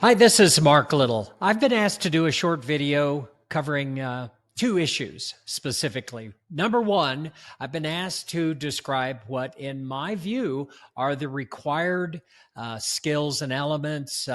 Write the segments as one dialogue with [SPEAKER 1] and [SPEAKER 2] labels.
[SPEAKER 1] Hi, this is Mark Little. I've been asked to do a short video covering two issues specifically. Number one, I've been asked to describe what, in my view, are the required skills and elements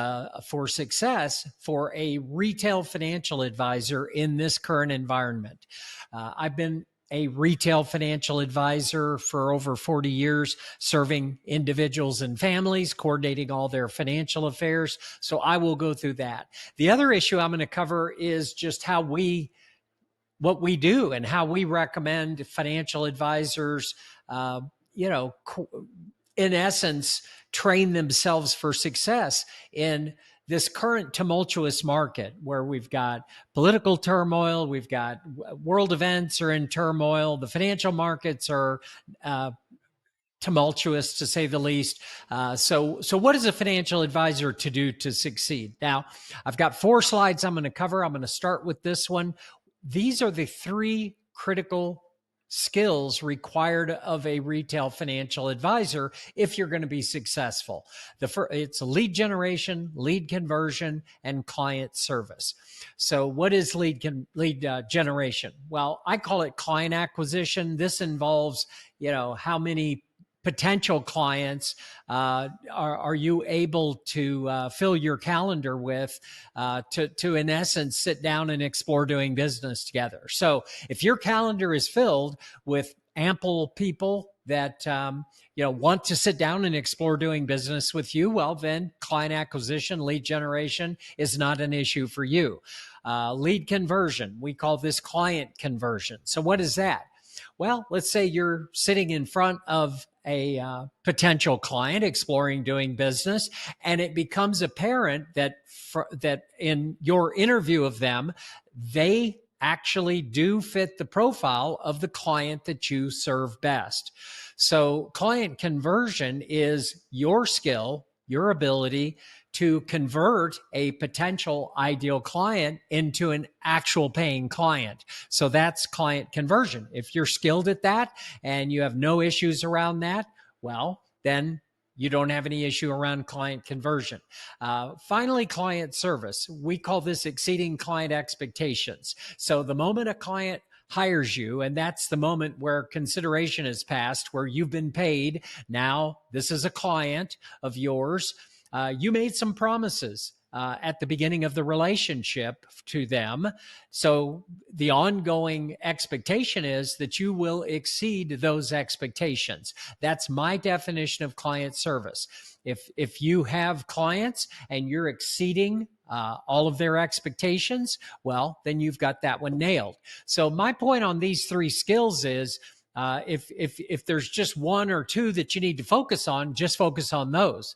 [SPEAKER 1] for success for a retail financial advisor in this current environment. I've been a retail financial advisor for over 40 years, serving individuals and families, coordinating all their financial affairs. So I will go through that. The other issue I'm going to cover is just what we do and how we recommend financial advisors, uh, you know, in essence, train themselves for success in this current tumultuous market where we've got political turmoil, we've got world events are in turmoil, the financial markets are tumultuous to say the least. So what is a financial advisor to do to succeed? Now, I've got 4 slides I'm going to cover. I'm going to start with this one. These are the 3 critical skills required of a retail financial advisor if you're going to be successful. It's lead generation, lead conversion, and client service. So what is lead generation? Well, I call it client acquisition. This involves, how many potential clients are you able to fill your calendar with to in essence sit down and explore doing business together. So if your calendar is filled with ample people that want to sit down and explore doing business with you, well, then client acquisition, lead generation is not an issue for you. Lead conversion, we call this client conversion. So what is that? Well, let's say you're sitting in front of a potential client exploring doing business, and it becomes apparent that in your interview of them, they actually do fit the profile of the client that you serve best. So client conversion is your skill, your ability to convert a potential ideal client into an actual paying client. So that's client conversion. If you're skilled at that and you have no issues around that, well, then you don't have any issue around client conversion. Finally, client service. We call this exceeding client expectations. So the moment a client hires you, and that's the moment where consideration is passed, where you've been paid. Now, this is a client of yours. You made some promises at the beginning of the relationship to them. So the ongoing expectation is that you will exceed those expectations. That's my definition of client service. If you have clients and you're exceeding all of their expectations, well, then you've got that one nailed. So my point on these 3 skills is, if there's just 1 or 2 that you need to focus on, just focus on those.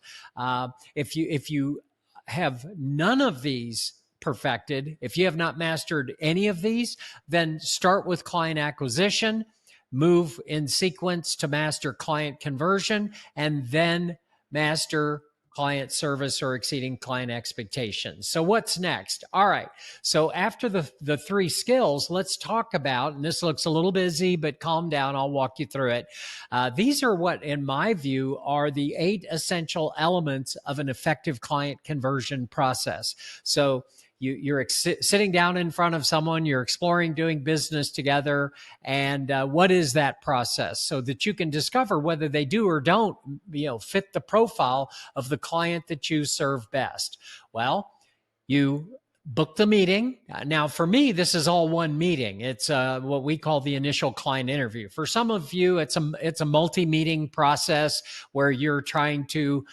[SPEAKER 1] If you have none of these perfected, if you have not mastered any of these, then start with client acquisition, move in sequence to master client conversion, and then master client service or exceeding client expectations. So what's next? All right. So after the 3 skills, let's talk about, and this looks a little busy, but calm down. I'll walk you through it. These are what, in my view, are the 8 essential elements of an effective client conversion process. So you're sitting down in front of someone, you're exploring doing business together, and what is that process so that you can discover whether they do or don't fit the profile of the client that you serve best. Well, you book the meeting. Now, for me, this is all one meeting. It's what we call the initial client interview. For some of you, it's a multi-meeting process where you're trying to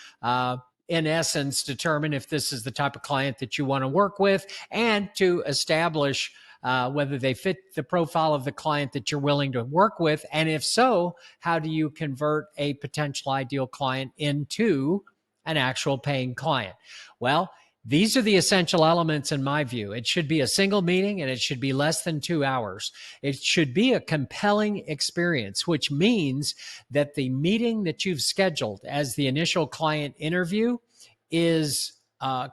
[SPEAKER 1] in essence, determine if this is the type of client that you want to work with and to establish whether they fit the profile of the client that you're willing to work with. And if so, how do you convert a potential ideal client into an actual paying client? Well, these are the essential elements in my view. It should be a single meeting and it should be less than 2 hours. It should be a compelling experience, which means that the meeting that you've scheduled as the initial client interview is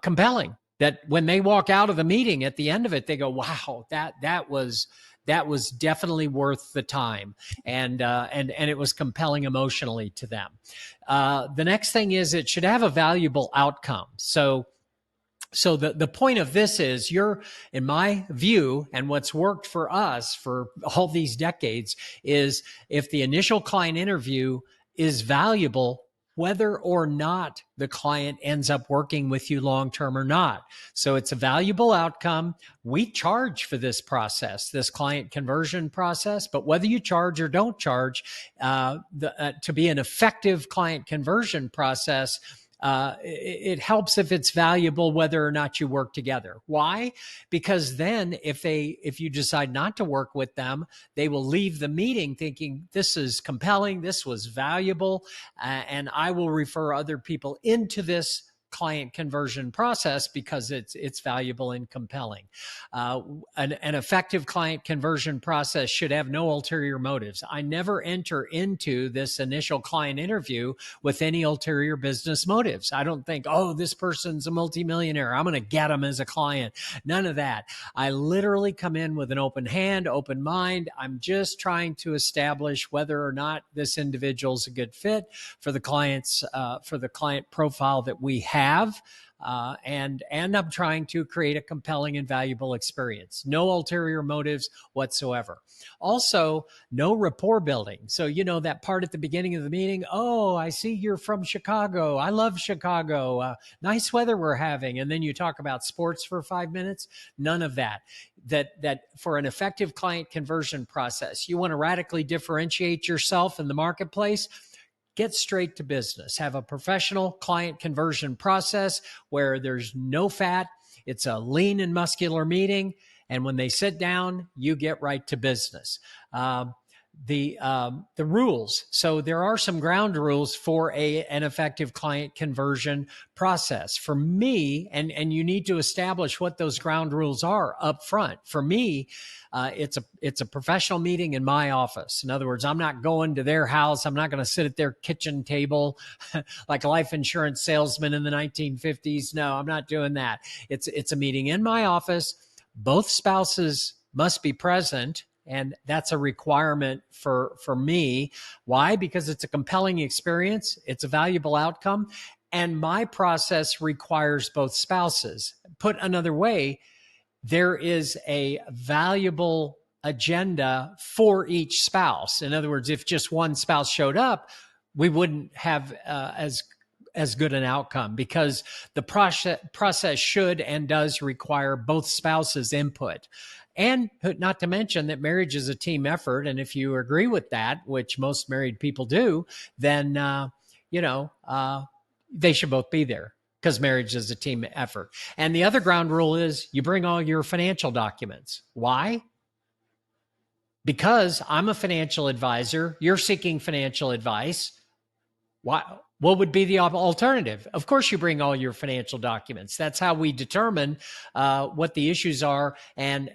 [SPEAKER 1] compelling. That when they walk out of the meeting at the end of it, they go, wow, that was definitely worth the time. And it was compelling emotionally to them. The next thing is it should have a valuable outcome. So So the point of this is you're, in my view, and what's worked for us for all these decades is if the initial client interview is valuable, whether or not the client ends up working with you long term or not. So it's a valuable outcome. We charge for this process, this client conversion process, but whether you charge or don't charge, to be an effective client conversion process, it helps if it's valuable whether or not you work together. Why? Because then if you decide not to work with them, they will leave the meeting thinking this is compelling, this was valuable, and I will refer other people into this client conversion process because it's valuable and compelling. An effective client conversion process should have no ulterior motives. I never enter into this initial client interview with any ulterior business motives. I don't think, oh, this person's a multimillionaire, I'm going to get them as a client. None of that. I literally come in with an open hand, open mind. I'm just trying to establish whether or not this individual is a good fit for the client profile that we have. And I'm trying to create a compelling and valuable experience. No ulterior motives whatsoever. Also, no rapport building. So, that part at the beginning of the meeting, oh, I see you're from Chicago. I love Chicago. Nice weather we're having. And then you talk about sports for 5 minutes. None of that. That for an effective client conversion process, you want to radically differentiate yourself in the marketplace. Get straight to business. Have a professional client conversion process where there's no fat. It's a lean and muscular meeting. And when they sit down, you get right to business. The rules. So there are some ground rules for an effective client conversion process. For me, and you need to establish what those ground rules are up front. For me, it's a professional meeting in my office. In other words, I'm not going to their house. I'm not going to sit at their kitchen table like a life insurance salesman in the 1950s. No, I'm not doing that. It's a meeting in my office. Both spouses must be present. And that's a requirement for me. Why? Because it's a compelling experience. It's a valuable outcome. And my process requires both spouses. Put another way, there is a valuable agenda for each spouse. In other words, if just one spouse showed up, we wouldn't have as good an outcome because the process should and does require both spouses' input. And not to mention that marriage is a team effort. And if you agree with that, which most married people do, then, they should both be there because marriage is a team effort. And the other ground rule is you bring all your financial documents. Why? Because I'm a financial advisor. You're seeking financial advice. What would be the alternative? Of course, you bring all your financial documents. That's how we determine what the issues are and,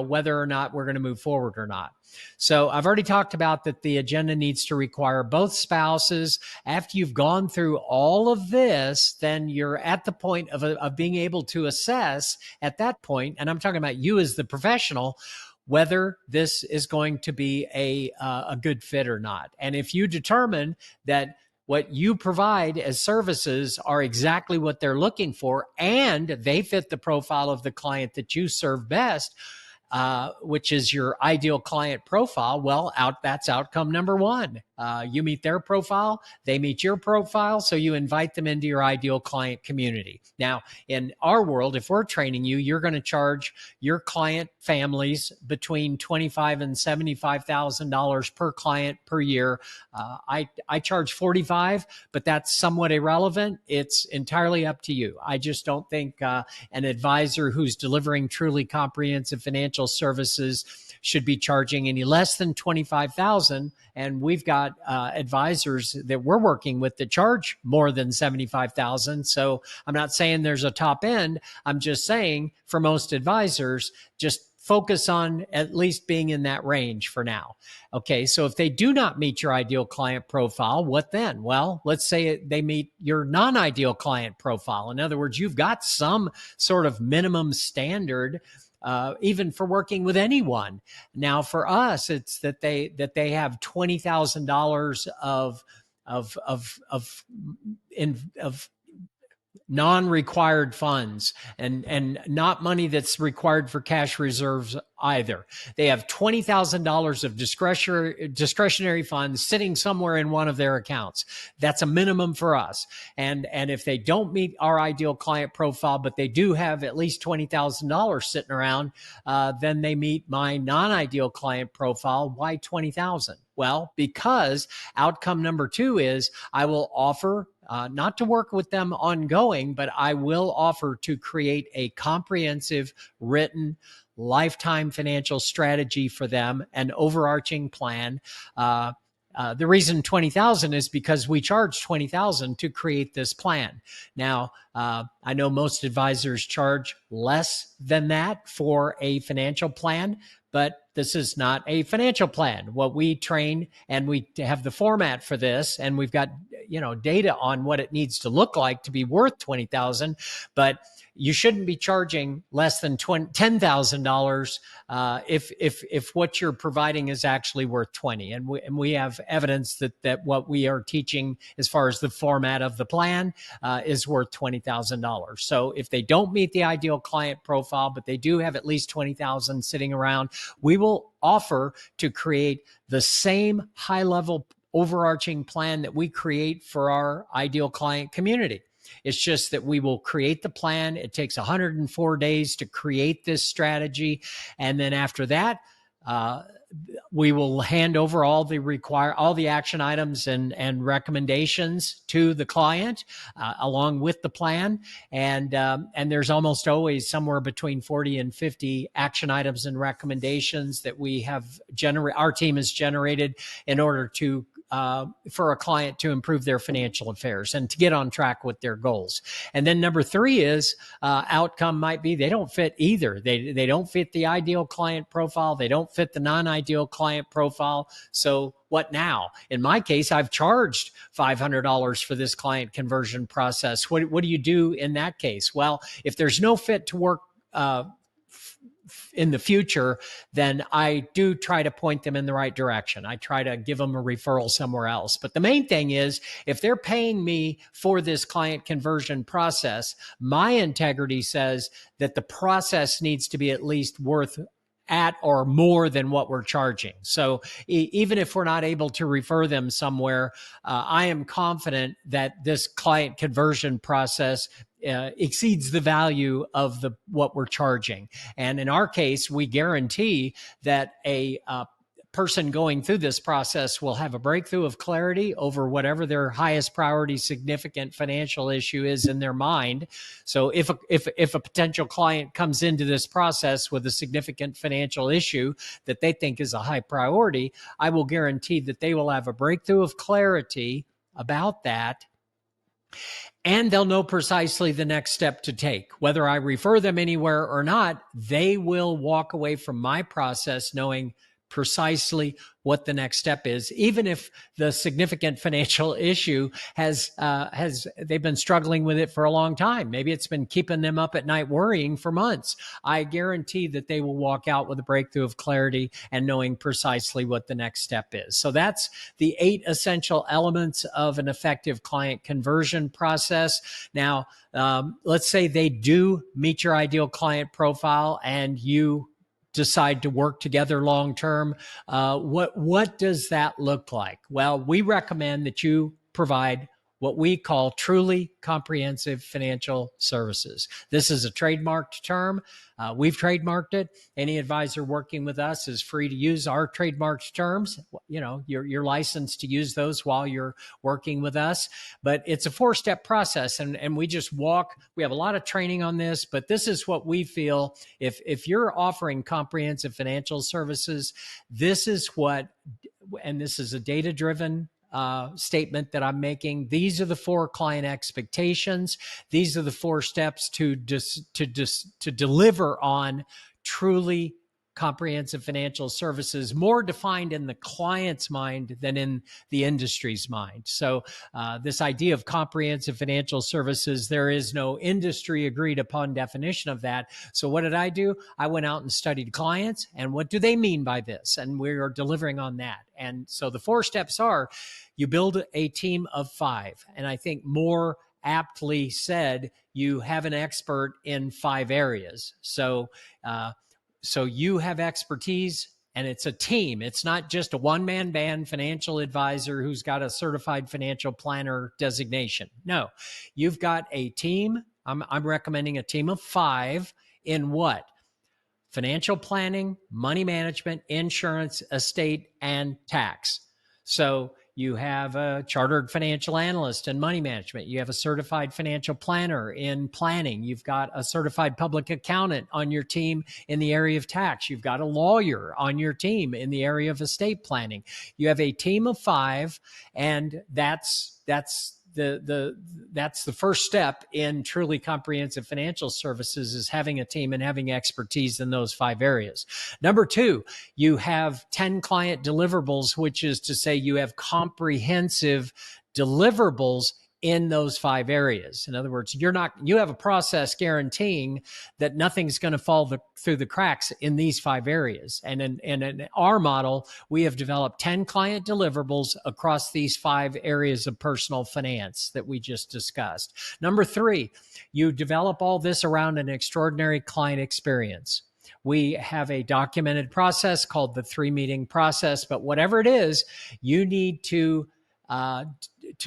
[SPEAKER 1] whether or not we're going to move forward or not. So I've already talked about that the agenda needs to require both spouses. After you've gone through all of this, then you're at the point of being able to assess at that point, and I'm talking about you as the professional, whether this is going to be a good fit or not. And if you determine that what you provide as services are exactly what they're looking for, and they fit the profile of the client that you serve best, which is your ideal client profile, well, that's outcome number one. You meet their profile, they meet your profile, so you invite them into your ideal client community. Now, in our world, if we're training you, you're going to charge your client families between $25,000 and $75,000 per client per year. I charge $45,000, but that's somewhat irrelevant. It's entirely up to you. I just don't think an advisor who's delivering truly comprehensive financial services should be charging any less than $25,000. And we've got advisors that we're working with that charge more than $75,000. So I'm not saying there's a top end. I'm just saying for most advisors, just focus on at least being in that range for now. Okay, so if they do not meet your ideal client profile, what then? Well, let's say they meet your non-ideal client profile. In other words, you've got some sort of minimum standard even for working with anyone. Now, for us, it's that they have $20,000 of non-required funds, and not money that's required for cash reserves either. They have $20,000 of discretionary funds sitting somewhere in one of their accounts. That's a minimum for us. And if they don't meet our ideal client profile, but they do have at least $20,000 sitting around, then they meet my non-ideal client profile. Why 20,000? Well, because outcome number 2 is I will offer not to work with them ongoing, but I will offer to create a comprehensive written lifetime financial strategy for them, an overarching plan. The reason 20,000 is because we charge 20,000 to create this plan. Now, I know most advisors charge less than that for a financial plan, but this is not a financial plan. What we train, and we have the format for this, and we've got data on what it needs to look like to be worth 20,000, but you shouldn't be charging less than $10,000 if what you're providing is actually worth 20. And we have evidence that what we are teaching as far as the format of the plan is worth $20,000. So if they don't meet the ideal client profile, but they do have at least 20,000 sitting around, we will offer to create the same high-level overarching plan that we create for our ideal client community. It's just that we will create the plan. It takes 104 days to create this strategy. And then after that, we will hand over all the action items and recommendations to the client along with the plan. And there's almost always somewhere between 40 and 50 action items and recommendations that we have our team has generated in order to for a client to improve their financial affairs and to get on track with their goals. And then number 3 is outcome might be they don't fit either. They don't fit the ideal client profile. They don't fit the non-ideal client profile. So what now? In my case, I've charged $500 for this client conversion process. What do you do in that case? Well, if there's no fit to work in the future, then I do try to point them in the right direction. I try to give them a referral somewhere else. But the main thing is, if they're paying me for this client conversion process, my integrity says that the process needs to be at least worth at or more than what we're charging. So even if we're not able to refer them somewhere, I am confident that this client conversion process exceeds the value of what we're charging. And in our case, we guarantee that a person going through this process will have a breakthrough of clarity over whatever their highest priority significant financial issue is in their mind. So if a potential client comes into this process with a significant financial issue that they think is a high priority, I will guarantee that they will have a breakthrough of clarity about that, and they'll know precisely the next step to take. Whether I refer them anywhere or not, they will walk away from my process knowing precisely what the next step is, even if the significant financial issue they've been struggling with it for a long time. Maybe it's been keeping them up at night worrying for months. I guarantee that they will walk out with a breakthrough of clarity and knowing precisely what the next step is. So that's the 8 essential elements of an effective client conversion process. Now, let's say they do meet your ideal client profile and you decide to work together long term. What does that look like? Well, we recommend that you provide what we call truly comprehensive financial services. This is a trademarked term. We've trademarked it. Any advisor working with us is free to use our trademarked terms. You're licensed to use those while you're working with us. But it's a 4-step process, and we just walk. We have a lot of training on this, but this is what we feel. If you're offering comprehensive financial services, this is what, and this is a data-driven statement that I'm making. These are the 4 client expectations. These are the 4 steps to deliver on truly comprehensive financial services, more defined in the client's mind than in the industry's mind. So this idea of comprehensive financial services, there is no industry agreed upon definition of that. So what did I do? I went out and studied clients, and what do they mean by this? And we are delivering on that. And so the 4 steps are: you build a team of 5. And I think more aptly said, you have an expert in 5 areas. So you have expertise, and it's a team. It's not just a one-man band financial advisor who's got a certified financial planner designation. No, you've got a team. I'm recommending a team of 5 in what? Financial planning, money management, insurance, estate, and tax. So you have a chartered financial analyst in money management. You have a certified financial planner in planning. You've got a certified public accountant on your team in the area of tax. You've got a lawyer on your team in the area of estate planning. You have a team of 5, and that's the first step in truly comprehensive financial services, is having a team and having expertise in those 5 areas. Number 2, you have 10 client deliverables, which is to say you have comprehensive deliverables in those 5 areas. In other words, you have a process guaranteeing that nothing's going to fall through the cracks in these 5 areas. And in our model, we have developed 10 client deliverables across these 5 areas of personal finance that we just discussed. Number 3, you develop all this around an extraordinary client experience. We have a documented process called the 3-meeting process, but whatever it is, you need to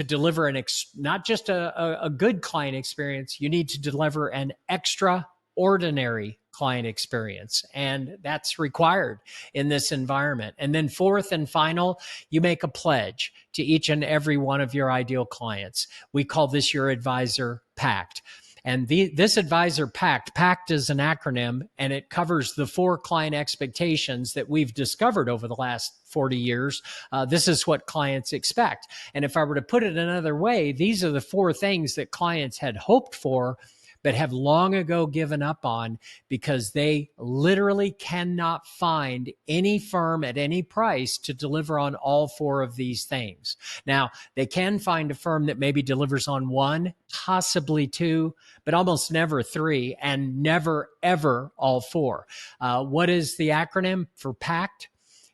[SPEAKER 1] deliver not just a good client experience, you need to deliver an extraordinary client experience. And that's required in this environment. And then 4th and final, you make a pledge to each and every one of your ideal clients. We call this your advisor pact. And this advisor pact is an acronym, and it covers the 4 client expectations that we've discovered over the last 40 years. This is what clients expect. And if I were to put it another way, these are the 4 things that clients had hoped for, but have long ago given up on, because they literally cannot find any firm at any price to deliver on all 4 of these things. Now, they can find a firm that maybe delivers on 1, possibly 2, but almost never 3, and never, ever all 4. What is the acronym for PACT?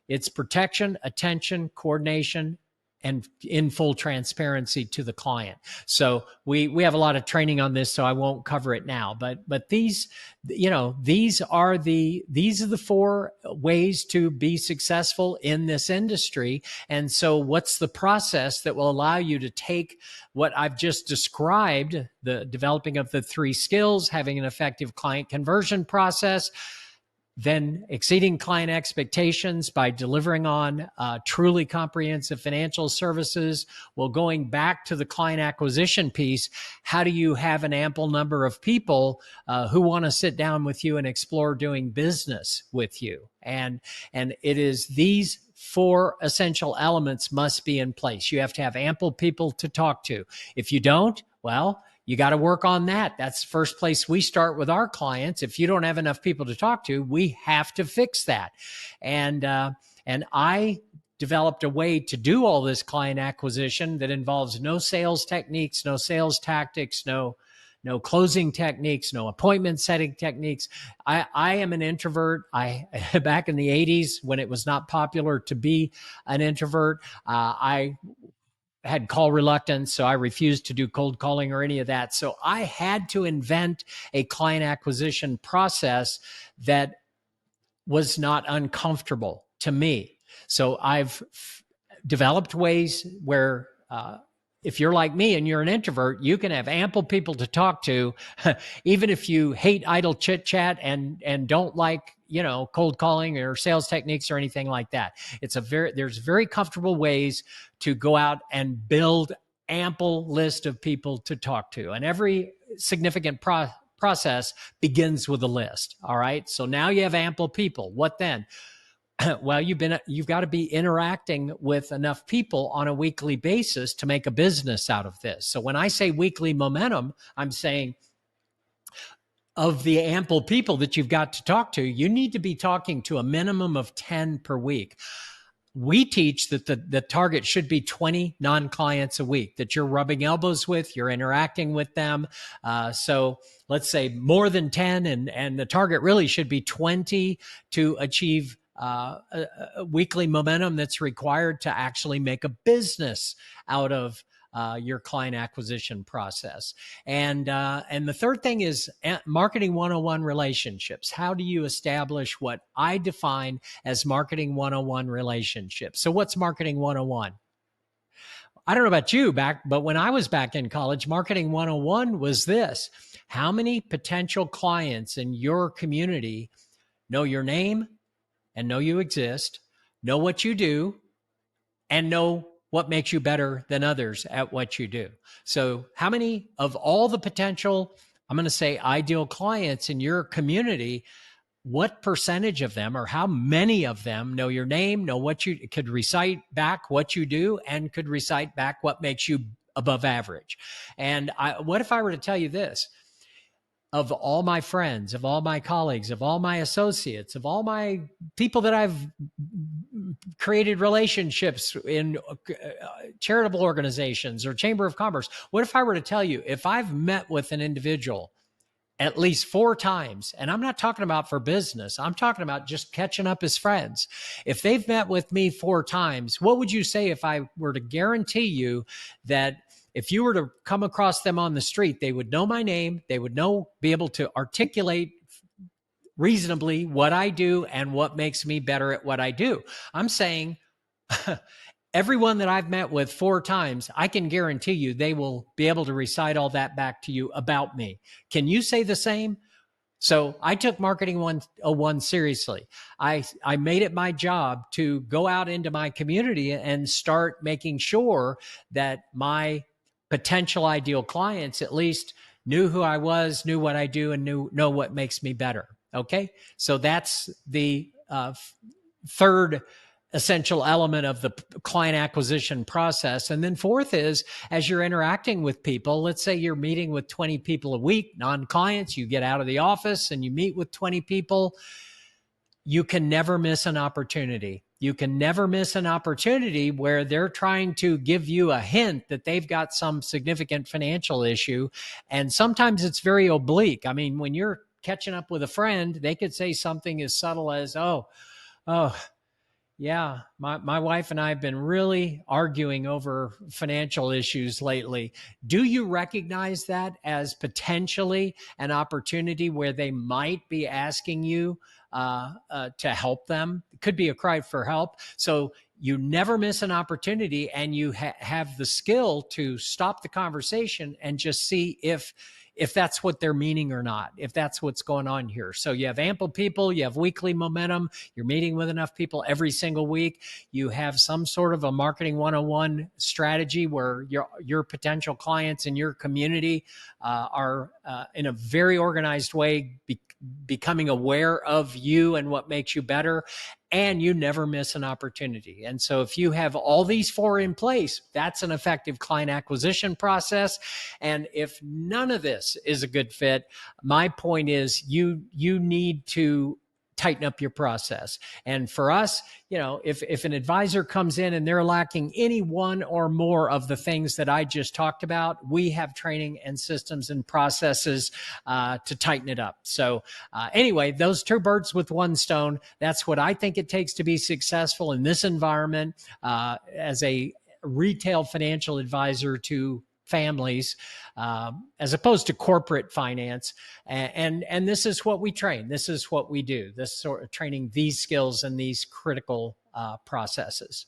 [SPEAKER 1] It's protection, attention, coordination, and in full transparency to the client. So we have a lot of training on this, so I won't cover it now. But these are the 4 ways to be successful in this industry. And so what's the process that will allow you to take what I've just described, the developing of the 3 skills, having an effective client conversion process, then exceeding client expectations by delivering on truly comprehensive financial services? Well, going back to the client acquisition piece, how do you have an ample number of people who want to sit down with you and explore doing business with you? And it is these 4 essential elements must be in place. You have to have ample people to talk to. If you don't, well, you got to work on that. That's the first place we start with our clients. If you don't have enough people to talk to, we have to fix that. And I developed a way to do all this client acquisition that involves no sales techniques, no sales tactics, no closing techniques, no appointment setting techniques. I am an introvert. Back in the 80s, when it was not popular to be an introvert, I had call reluctance, so I refused to do cold calling or any of that. So I had to invent a client acquisition process that was not uncomfortable to me. So I've developed ways where if you're like me and you're an introvert, you can have ample people to talk to, even if you hate idle chit chat and don't like cold calling or sales techniques or anything like that. There's very comfortable ways to go out and build ample list of people to talk to, and every significant process begins with a list. All right, so now you have ample people. What then? Well, you've got to be interacting with enough people on a weekly basis to make a business out of this. So when I say weekly momentum, I'm saying of the ample people that you've got to talk to, you need to be talking to a minimum of 10 per week. We teach that the target should be 20 non-clients a week that you're rubbing elbows with, you're interacting with them. So let's say more than 10, and the target really should be 20 to achieve a weekly momentum that's required to actually make a business out of your client acquisition process. And the third thing is marketing 101 relationships. How do you establish what I define as marketing 101 relationships? So what's marketing 101? I don't know about you but when I was back in college, marketing 101 was this: how many potential clients in your community know your name and know you exist, know what you do, and know what makes you better than others at what you do? So how many of all the potential, I'm going to say ideal clients in your community, what percentage of them or how many of them know your name, know what you could recite back what you do, and could recite back what makes you above average? And what if I were to tell you this: of all my friends, of all my colleagues, of all my associates, of all my people that I've created relationships in charitable organizations or chamber of commerce, what if I were to tell you, if I've met with an individual at least 4 times, and I'm not talking about for business, I'm talking about just catching up as friends, if they've met with me 4 times, what would you say if I were to guarantee you that if you were to come across them on the street, they would know my name, they would be able to articulate reasonably what I do and what makes me better at what I do? I'm saying everyone that I've met with 4 times, I can guarantee you they will be able to recite all that back to you about me. Can you say the same? So I took marketing 101 seriously. I made it my job to go out into my community and start making sure that my potential ideal clients at least knew who I was, knew what I do, and know what makes me better. Okay. So that's the third essential element of the client acquisition process. And then fourth is, as you're interacting with people, let's say you're meeting with 20 people a week, non-clients, you get out of the office and you meet with 20 people, you can never miss an opportunity. You can never miss an opportunity where they're trying to give you a hint that they've got some significant financial issue. And sometimes it's very oblique. I mean, when you're catching up with a friend, they could say something as subtle as, oh, yeah, my wife and I have been really arguing over financial issues lately. Do you recognize that as potentially an opportunity where they might be asking you to help them? It could be a cry for help. So you never miss an opportunity, and you have the skill to stop the conversation and just see if that's what they're meaning or not, if that's what's going on here. So you have ample people, you have weekly momentum, you're meeting with enough people every single week, you have some sort of a marketing 101 strategy where your potential clients in your community are in a very organized way becoming aware of you and what makes you better, and you never miss an opportunity. And so if you have all these 4 in place, that's an effective client acquisition process. And if none of this is a good fit, my point is you need to tighten up your process. And for us, if an advisor comes in and they're lacking any one or more of the things that I just talked about, we have training and systems and processes to tighten it up. So anyway, those 2 birds with 1 stone, that's what I think it takes to be successful in this environment as a retail financial advisor to families, as opposed to corporate finance. And this is what we train. This is what we do. This sort of training these skills and these critical processes.